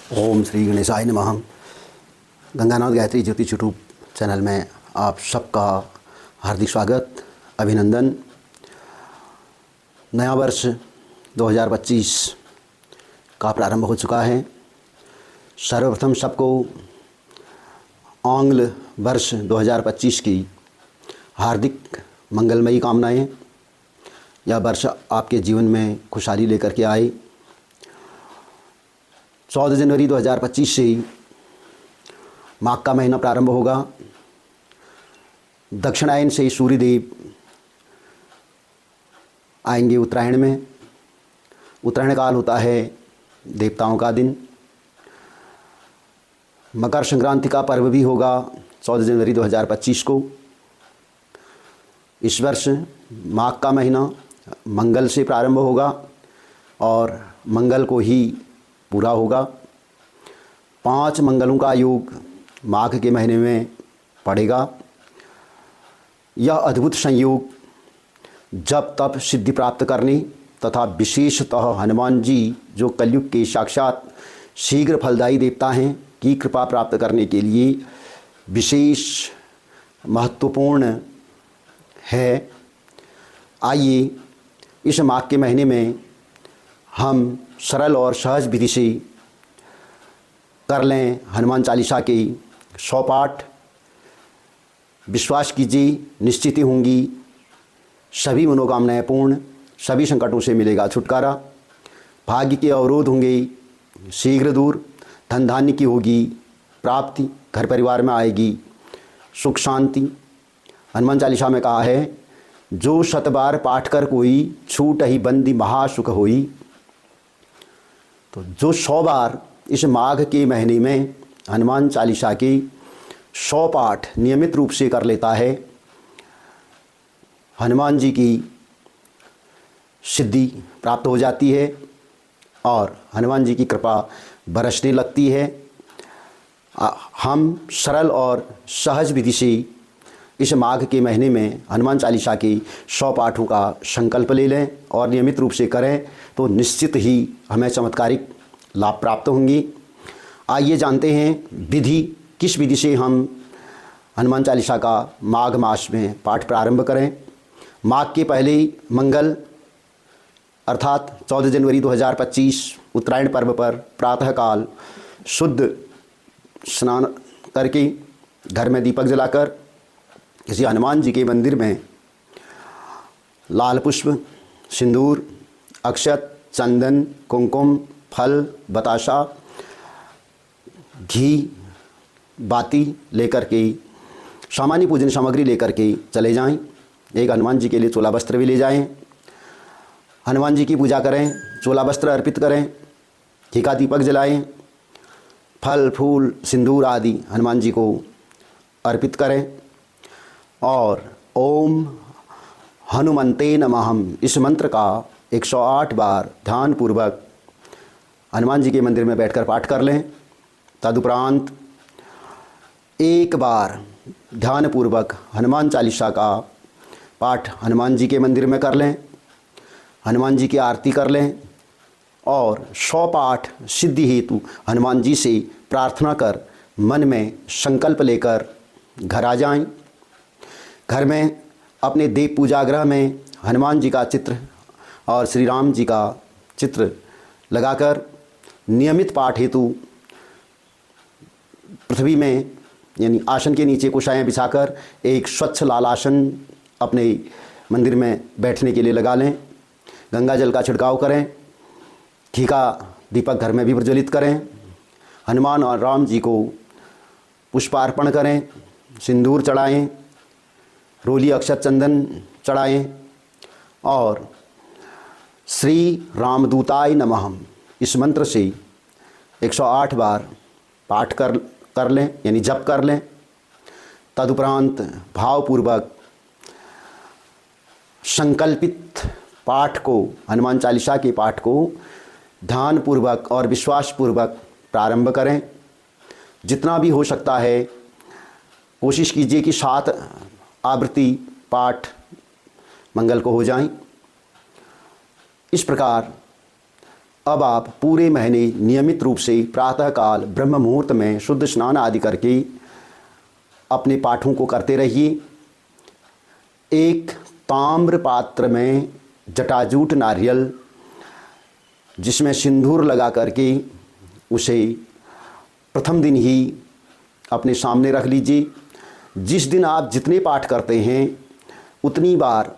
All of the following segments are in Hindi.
ओम श्री गणेशाय नमः। गंगानाथ गायत्री ज्योतिष यूट्यूब चैनल में आप सबका हार्दिक स्वागत, अभिनंदन। नया वर्ष 2025 का प्रारंभ हो चुका है। सर्वप्रथम सबको आंग्ल वर्ष 2025 की हार्दिक मंगलमयी कामनाएं। यह वर्ष आपके जीवन में खुशहाली लेकर के आए। 14 जनवरी 2025 से माघ का महीना प्रारंभ होगा। दक्षिणायन से सूर्यदेव आएंगे उत्तरायण में। उत्तरायण काल होता है देवताओं का दिन। मकर संक्रांति का पर्व भी होगा 14 जनवरी 2025 को। इस वर्ष माघ का महीना मंगल से प्रारंभ होगा और मंगल को ही पूरा होगा। 5 मंगलों का योग माघ के महीने में पड़ेगा। यह अद्भुत संयोग जप तप सिद्धि प्राप्त करने तथा विशेषतः हनुमान जी जो कलयुग के साक्षात शीघ्र फलदायी देवता हैं की कृपा प्राप्त करने के लिए विशेष महत्वपूर्ण है। आइए इस माघ के महीने में हम सरल और सहज विधि से कर लें हनुमान चालीसा के 100 पाठ। विश्वास कीजिए निश्चित ही होंगी सभी मनोकामनाएं पूर्ण, सभी संकटों से मिलेगा छुटकारा। भाग्य के अवरोध होंगे शीघ्र दूर, धन धान्य की होगी प्राप्ति, घर परिवार में आएगी सुख शांति। हनुमान चालीसा में कहा है, जो 100 बार पाठ कर कोई, छूट ही बंदी महासुख होई। तो जो 100 बार इस माघ के महीने में हनुमान चालीसा के 100 पाठ नियमित रूप से कर लेता है, हनुमान जी की सिद्धि प्राप्त हो जाती है और हनुमान जी की कृपा बरसने लगती है। हम सरल और सहज विधि से इस माघ के महीने में हनुमान चालीसा के 100 पाठों का संकल्प ले लें और नियमित रूप से करें तो निश्चित ही हमें चमत्कारिक लाभ प्राप्त होंगी। आइए जानते हैं विधि, किस विधि से हम हनुमान चालीसा का माघ मास में पाठ प्रारंभ करें। माघ के पहले मंगल अर्थात 14 जनवरी 2025 उत्तरायण पर्व पर प्रातःकाल शुद्ध स्नान करके घर में दीपक जलाकर किसी हनुमान जी के मंदिर में लाल पुष्प, सिंदूर, अक्षत, चंदन, कुमकुम, फल, बताशा, घी, बाती लेकर के सामान्य पूजन सामग्री लेकर के चले जाएं। एक हनुमान जी के लिए चोला वस्त्र भी ले जाएं। हनुमान जी की पूजा करें, चोला वस्त्र अर्पित करें, घी का दीपक जलाएं, फल फूल सिंदूर आदि हनुमान जी को अर्पित करें और ओम हनुमंते नमः इस मंत्र का 108 बार ध्यानपूर्वक हनुमान जी के मंदिर में बैठकर पाठ कर लें। तदुपरांत एक बार ध्यानपूर्वक हनुमान चालीसा का पाठ हनुमान जी के मंदिर में कर लें, हनुमान जी की आरती कर लें और 100 पाठ सिद्धि हेतु हनुमान जी से प्रार्थना कर मन में संकल्प लेकर घर आ जाएं। घर में अपने देव पूजा गृह में हनुमान जी का चित्र और श्री राम जी का चित्र लगाकर नियमित पाठ हेतु पृथ्वी में यानी आसन के नीचे कुशाएं बिछाकर एक स्वच्छ लाल आसन अपने मंदिर में बैठने के लिए लगा लें। गंगा जल का छिड़काव करें, घी का दीपक घर में भी प्रज्वलित करें, हनुमान और राम जी को पुष्पार्पण करें, सिंदूर चढ़ाएं, रोली अक्षत चंदन चढ़ाएं और श्री रामदूताय नमः इस मंत्र से 108 बार पाठ कर लें यानी जप कर लें। तदुपरांत भावपूर्वक संकल्पित पाठ को, हनुमान चालीसा के पाठ को ध्यानपूर्वक और विश्वासपूर्वक प्रारंभ करें। जितना भी हो सकता है कोशिश कीजिए कि 7 आवृत्ति पाठ मंगल को हो जाएं। इस प्रकार अब आप पूरे महीने नियमित रूप से प्रातःकाल ब्रह्म मुहूर्त में शुद्ध स्नान आदि करके अपने पाठों को करते रहिए। एक ताम्र पात्र में जटाजूट नारियल जिसमें सिंदूर लगा करके उसे प्रथम दिन ही अपने सामने रख लीजिए। जिस दिन आप जितने पाठ करते हैं उतनी बार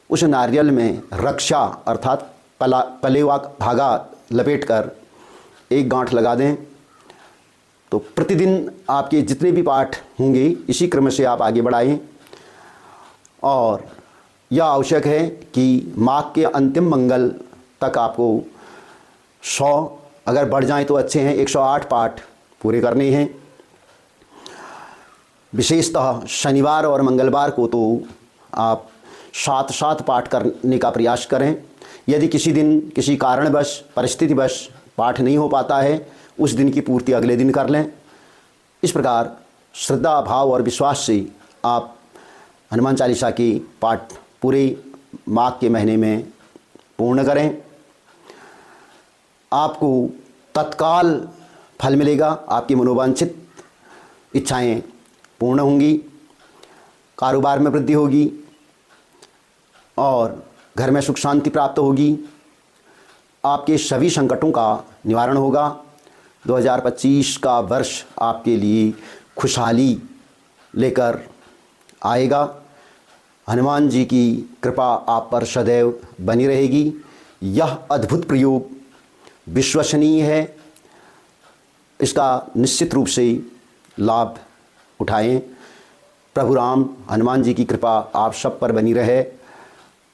उस नारियल में रक्षा अर्थात पलेवा धागा लपेटकर एक गांठ लगा दें। तो प्रतिदिन आपके जितने भी पाठ होंगे इसी क्रम से आप आगे बढ़ाएं। और यह आवश्यक है कि माघ के अंतिम मंगल तक आपको 100 अगर बढ़ जाएं तो अच्छे हैं, 108 पाठ पूरे करने हैं। विशेषतः शनिवार और मंगलवार को तो आप 7-7 पाठ करने का प्रयास करें। यदि किसी दिन किसी कारणवश परिस्थितिवश पाठ नहीं हो पाता है उस दिन की पूर्ति अगले दिन कर लें। इस प्रकार श्रद्धा भाव और विश्वास से आप हनुमान चालीसा की पाठ पूरे माघ के महीने में पूर्ण करें। आपको तत्काल फल मिलेगा, आपकी मनोवांछित इच्छाएं पूर्ण होंगी, कारोबार में वृद्धि होगी और घर में सुख शांति प्राप्त होगी। आपके सभी संकटों का निवारण होगा। 2025 का वर्ष आपके लिए खुशहाली लेकर आएगा। हनुमान जी की कृपा आप पर सदैव बनी रहेगी। यह अद्भुत प्रयोग विश्वसनीय है, इसका निश्चित रूप से लाभ उठाएं। प्रभु राम हनुमान जी की कृपा आप सब पर बनी रहे।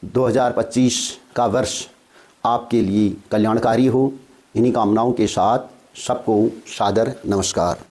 2025 का वर्ष आपके लिए कल्याणकारी हो। इन्हीं कामनाओं के साथ सबको सादर नमस्कार।